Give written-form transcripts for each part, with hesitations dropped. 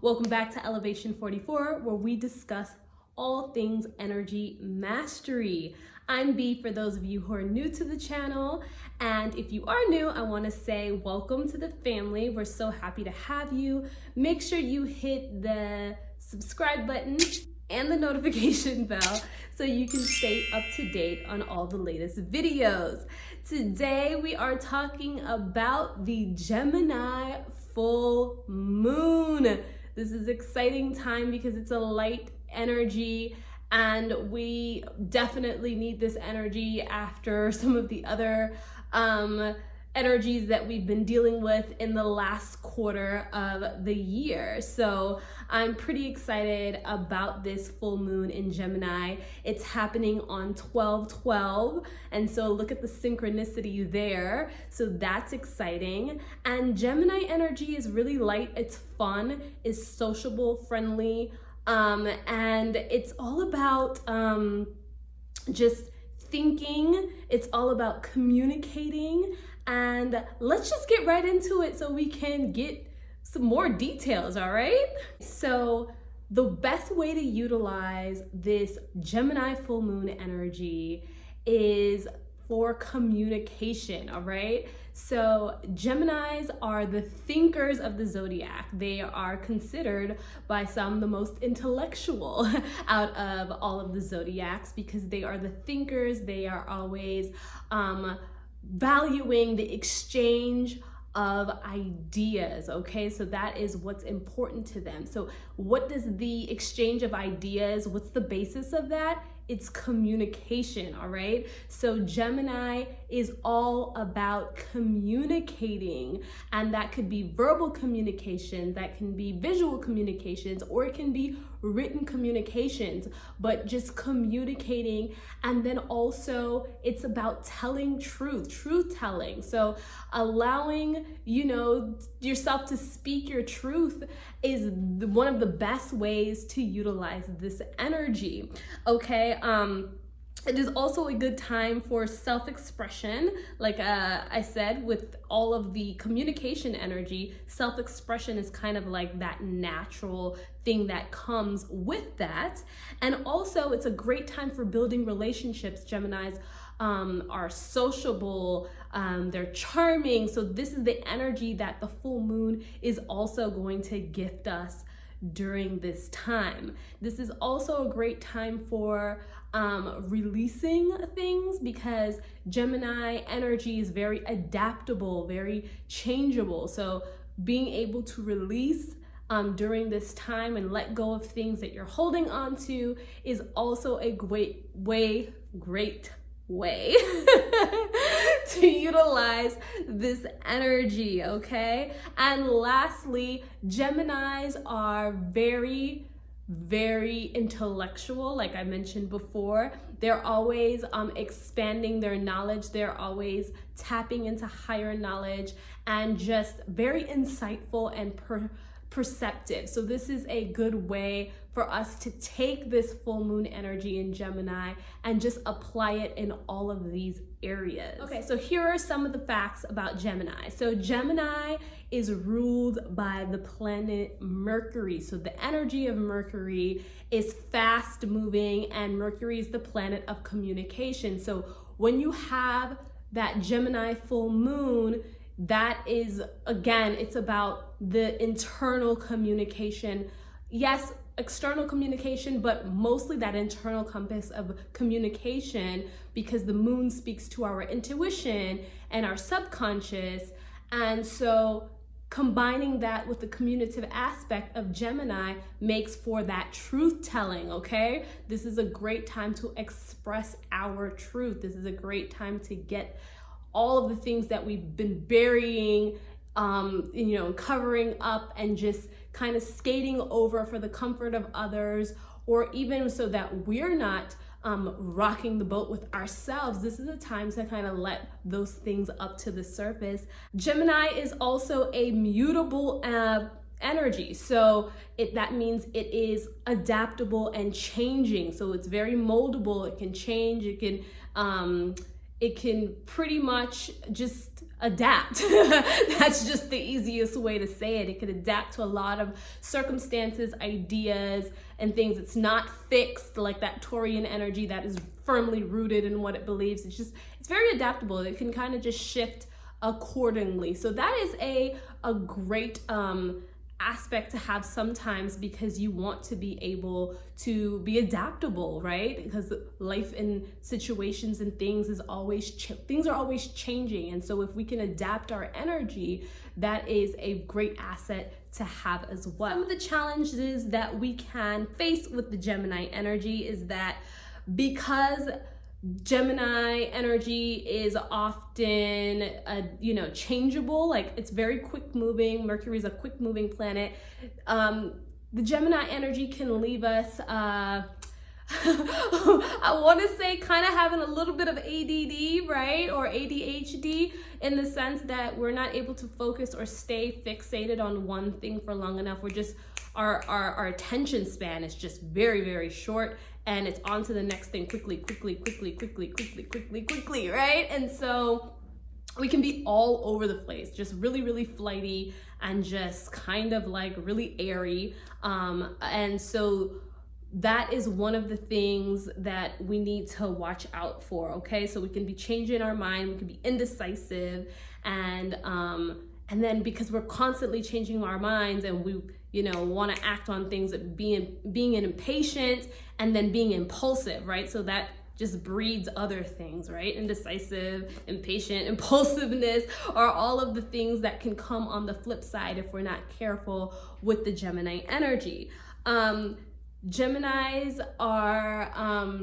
Welcome back to Elevation 44, where we discuss all things energy mastery. I'm B for those of you who are new to the channel. And if you are new, I want to say welcome to the family. We're so happy to have you. Make sure you hit the subscribe button and the notification bell so you can stay up to date on all the latest videos. Today we are talking about the Gemini full moon. This is exciting time because it's a light energy and we definitely need this energy after some of the other energies that we've been dealing with in the last quarter of the year. So I'm pretty excited about this full moon in Gemini. It's happening on 12/12, and so look at the synchronicity there. So that's exciting. And Gemini energy is really light, it's fun, it's sociable, friendly, and it's all about just thinking, it's all about communicating. And let's just get right into it so we can get some more details, all right? So the best way to utilize this Gemini full moon energy is for communication, all right? So Geminis are the thinkers of the zodiac. They are considered by some the most intellectual out of all of the zodiacs because they are the thinkers. They are always valuing the exchange of ideas, okay? So that is what's important to them. So what does the exchange of ideas, what's the basis of that? It's communication, all right? So Gemini is all about communicating, and that could be verbal communication, that can be visual communications, or it can be written communications, but just communicating. And then also it's about telling truth telling. So allowing, yourself to speak your truth is one of the best ways to utilize this energy, okay? It is also a good time for self-expression. Like I said, with all of the communication energy, self-expression is kind of like that natural thing that comes with that. And also it's a great time for building relationships. Geminis are sociable, they're charming. So this is the energy that the full moon is also going to gift us during this time. This is also a great time for releasing things because Gemini energy is very adaptable, very changeable. So being able to release during this time and let go of things that you're holding on to is also a great way to utilize this energy, okay? And lastly, Geminis are very intellectual, like I mentioned before. They're always expanding their knowledge. They're always tapping into higher knowledge and just very insightful and perceptive. So this is a good way for us to take this full moon energy in Gemini and just apply it in all of these areas. Okay, so here are some of the facts about Gemini. So Gemini is ruled by the planet Mercury. So the energy of Mercury is fast moving, and Mercury is the planet of communication. So when you have that Gemini full moon, that is, again, it's about the internal communication. Yes, external communication, but mostly that internal compass of communication because the moon speaks to our intuition and our subconscious. And so combining that with the communicative aspect of Gemini makes for that truth telling, okay? This is a great time to express our truth. This is a great time to get all of the things that we've been burying, covering up and just kind of skating over for the comfort of others, or even so that we're not rocking the boat with ourselves. This is a time to kind of let those things up to the surface. Gemini is also a mutable energy. So that means it is adaptable and changing. So it's very moldable. It can change. It can pretty much just adapt. That's just the easiest way to say it. It could adapt to a lot of circumstances, ideas, and things. It's not fixed like that Taurian energy that is firmly rooted in what it believes. It's very adaptable. It can kind of just shift accordingly. So that is a great aspect to have sometimes, because you want to be able to be adaptable, right? Because life and situations and things are always changing, and so if we can adapt our energy, that is a great asset to have as well. Some of the challenges that we can face with the Gemini energy is that because Gemini energy is often, changeable, like it's very quick moving. Mercury is a quick moving planet. The Gemini energy can leave us, I want to say kind of having a little bit of ADD, right? Or ADHD, in the sense that we're not able to focus or stay fixated on one thing for long enough. We're just, our attention span is just very, very short, and it's on to the next thing quickly, right? And so we can be all over the place, just really, really flighty and just kind of like really airy. And so that is one of the things that we need to watch out for, okay? So we can be changing our mind, we can be indecisive, and then because we're constantly changing our minds and we want to act on things, being impatient and then being impulsive, right? So that just breeds other things, right? Indecisive, impatient, impulsiveness are all of the things that can come on the flip side if we're not careful with the Gemini energy. Geminis are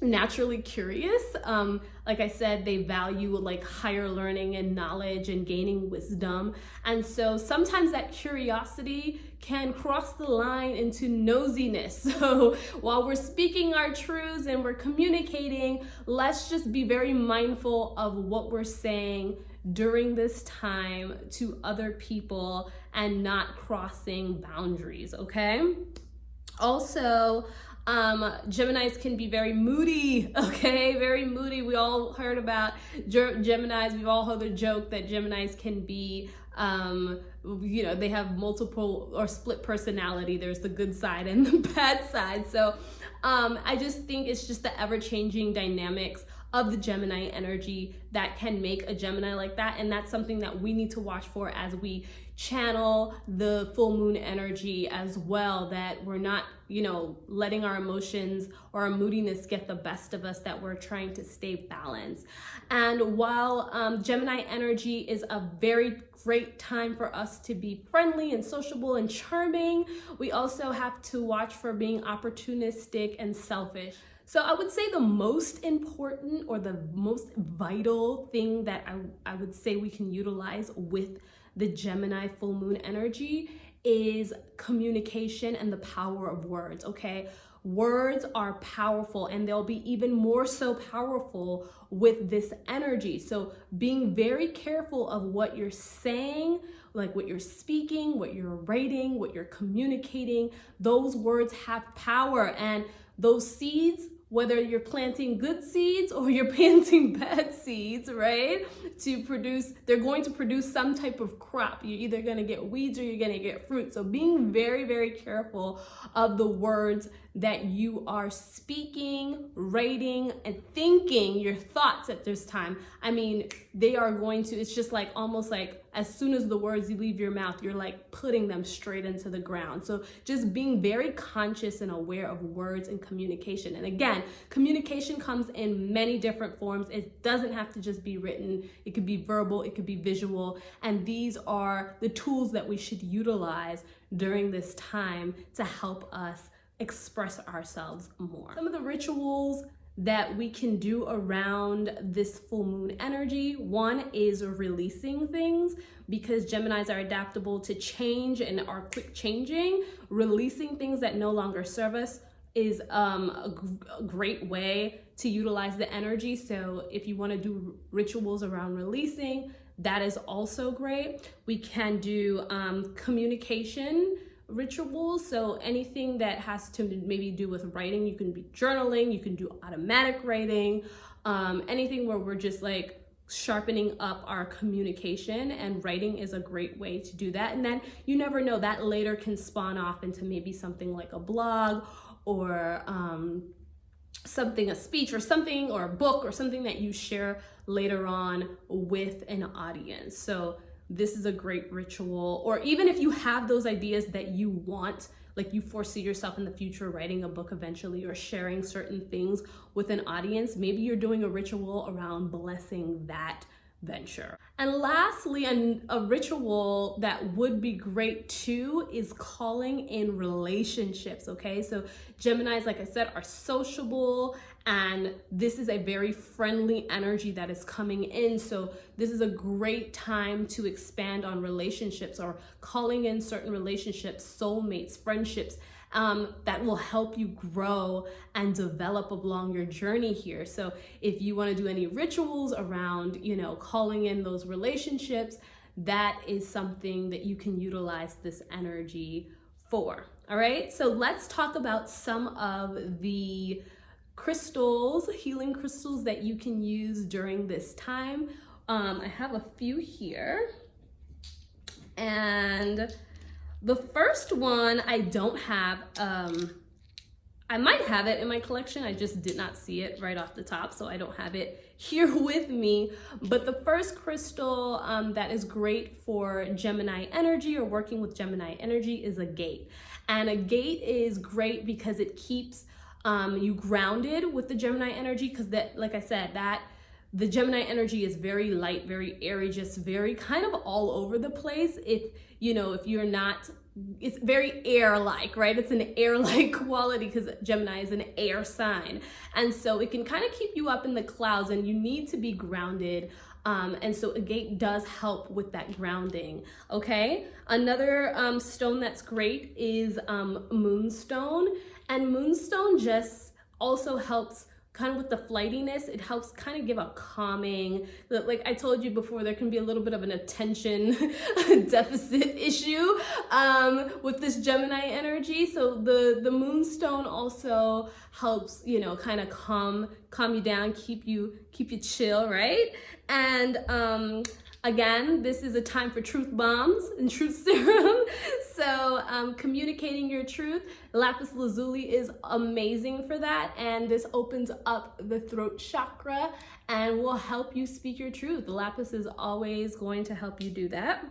naturally curious. Like I said, they value like higher learning and knowledge and gaining wisdom. And so sometimes that curiosity can cross the line into nosiness. So while we're speaking our truths and we're communicating, let's just be very mindful of what we're saying during this time to other people and not crossing boundaries, okay? Also, Geminis can be very moody, okay? Very moody. We all heard about Geminis. We've all heard the joke that Geminis can be, they have multiple or split personality. There's the good side and the bad side. So I just think it's just the ever-changing dynamics of the Gemini energy that can make a Gemini like that. And that's something that we need to watch for as we channel the full moon energy as well, that we're not, letting our emotions or our moodiness get the best of us, that we're trying to stay balanced. And while Gemini energy is a very great time for us to be friendly and sociable and charming, we also have to watch for being opportunistic and selfish. So I would say the most important or the most vital thing that I would say we can utilize with the Gemini full moon energy is communication and the power of words, okay? Words are powerful, and they'll be even more so powerful with this energy. So being very careful of what you're saying, like what you're speaking, what you're writing, what you're communicating. Those words have power, and those seeds, whether you're planting good seeds or you're planting bad seeds, right? They're going to produce some type of crop. You're either going to get weeds or you're going to get fruit. So being very, very careful of the words that you are speaking, writing, and thinking, your thoughts at this time. I mean, they are going to, it's just like almost like as soon as the words you leave your mouth, you're like putting them straight into the ground. So just being very conscious and aware of words and communication. And again, communication comes in many different forms. It doesn't have to just be written. It could be verbal, it could be visual. And these are the tools that we should utilize during this time to help us express ourselves more. Some of the rituals that we can do around this full moon energy, one is releasing things, because Geminis are adaptable to change and are quick changing. Releasing things that no longer serve us is a great way to utilize the energy. So if you want to do rituals around releasing, that is also great. We can do communication rituals. So anything that has to maybe do with writing, you can be journaling, you can do automatic writing, anything where we're just like sharpening up our communication, and writing is a great way to do that. And then you never know, that later can spawn off into maybe something like a blog or something, a speech or something, or a book or something that you share later on with an audience. So this is a great ritual. Or even if you have those ideas that you want, like you foresee yourself in the future writing a book eventually, or sharing certain things with an audience, maybe you're doing a ritual around blessing that venture. And lastly, a ritual that would be great too is calling in relationships, okay? So Geminis, like I said, are sociable, and this is a very friendly energy that is coming in. So this is a great time to expand on relationships, or calling in certain relationships, soulmates, friendships, that will help you grow and develop along your journey here. So if you want to do any rituals around, calling in those relationships, that is something that you can utilize this energy for. All right, so let's talk about some of the crystals, healing crystals that you can use during this time. I have a few here, and the first one I don't have. I might have it in my collection, I just did not see it right off the top, so I don't have it here with me. But the first crystal that is great for Gemini energy, or working with Gemini energy, is a agate. And agate is great because it keeps you grounded with the Gemini energy, because that, like I said, that the Gemini energy is very light, very airy, just very kind of all over the place. If you're not, it's very air-like, right? It's an air-like quality because Gemini is an air sign. And so it can kind of keep you up in the clouds, and you need to be grounded. And so agate does help with that grounding, okay? Another stone that's great is moonstone. And moonstone just also helps kind of with the flightiness. It helps kind of give a calming, like I told you before, there can be a little bit of an attention deficit issue with this Gemini energy. So the moonstone also helps, kind of calm you down, keep you chill, right? And again, this is a time for truth bombs and truth serum. So communicating your truth, lapis lazuli is amazing for that. And this opens up the throat chakra and will help you speak your truth. The lapis is always going to help you do that.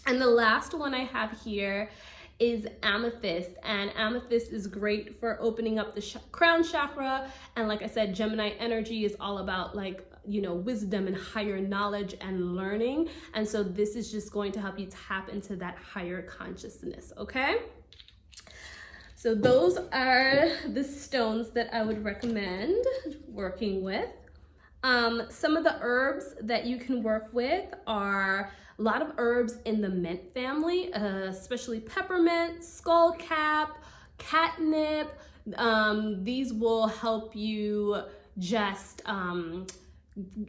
And the last one I have here is amethyst. And amethyst is great for opening up the crown chakra. And like I said, Gemini energy is all about wisdom and higher knowledge and learning. And so this is just going to help you tap into that higher consciousness, okay? So those are the stones that I would recommend working with. Some of the herbs that you can work with are a lot of herbs in the mint family, especially peppermint, skullcap, catnip. These will help you just,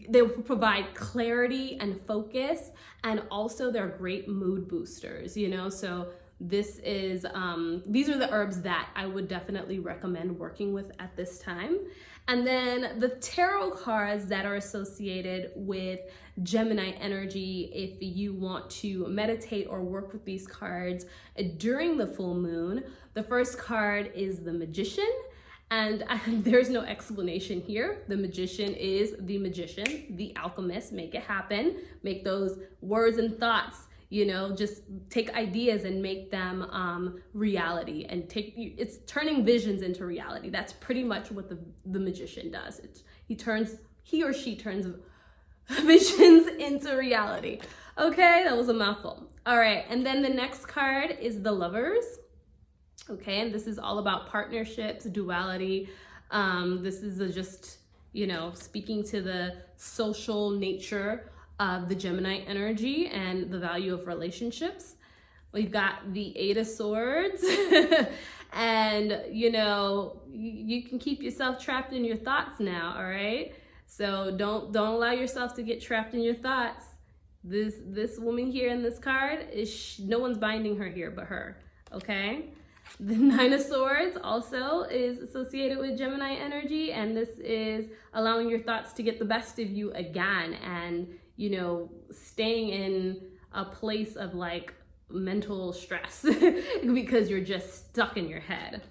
they will provide clarity and focus, and also they're great mood boosters, so this is, these are the herbs that I would definitely recommend working with at this time. And then the tarot cards that are associated with Gemini energy, if you want to meditate or work with these cards during the full moon, the first card is the Magician. And there's no explanation here. The Magician is the magician, the alchemist. Make it happen. Make those words and thoughts, just take ideas and make them reality, and it's turning visions into reality. That's pretty much what the magician does. He or she turns visions into reality. Okay, that was a mouthful. All right, and then the next card is the Lovers. Okay, and this is all about partnerships, duality. This is just, speaking to the social nature of the Gemini energy and the value of relationships. We've got the Eight of Swords, and, you can keep yourself trapped in your thoughts now, all right? So don't allow yourself to get trapped in your thoughts. This woman here in this card, no one's binding her here but her, okay? The Nine of Swords also is associated with Gemini energy, and this is allowing your thoughts to get the best of you again, and, you know, staying in a place of like mental stress because you're just stuck in your head.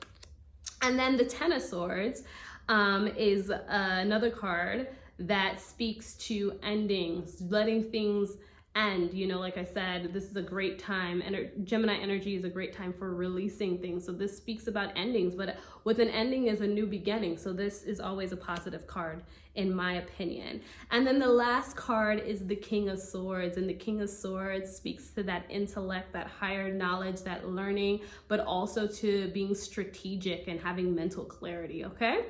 And then the Ten of Swords is another card that speaks to endings, letting things end. You know, like I said, this is a great time, and Gemini energy is a great time for releasing things. So this speaks about endings, but with an ending is a new beginning. So this is always a positive card, in my opinion. And then the last card is the King of Swords, and the King of Swords speaks to that intellect, that higher knowledge, that learning, but also to being strategic and having mental clarity, okay?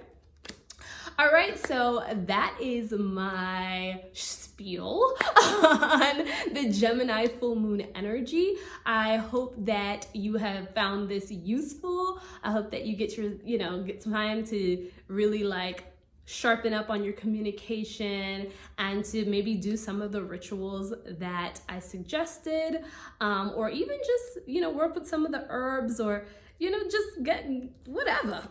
All right, so that is my spiel on the Gemini full moon energy. I hope that you have found this useful. I hope that you get get some time to really like sharpen up on your communication and to maybe do some of the rituals that I suggested, or even just, work with some of the herbs, or just get whatever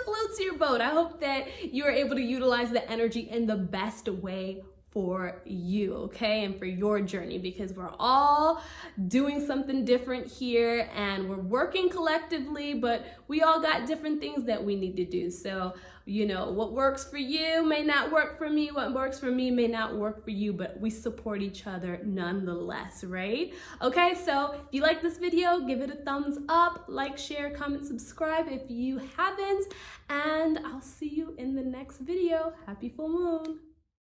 floats your boat. I hope that you're able to utilize the energy in the best way for you, okay, and for your journey, because we're all doing something different here and we're working collectively, but we all got different things that we need to do. So, what works for you may not work for me, what works for me may not work for you, but we support each other nonetheless, right? Okay, so if you like this video, give it a thumbs up, like, share, comment, subscribe if you haven't, and I'll see you in the next video. Happy full moon.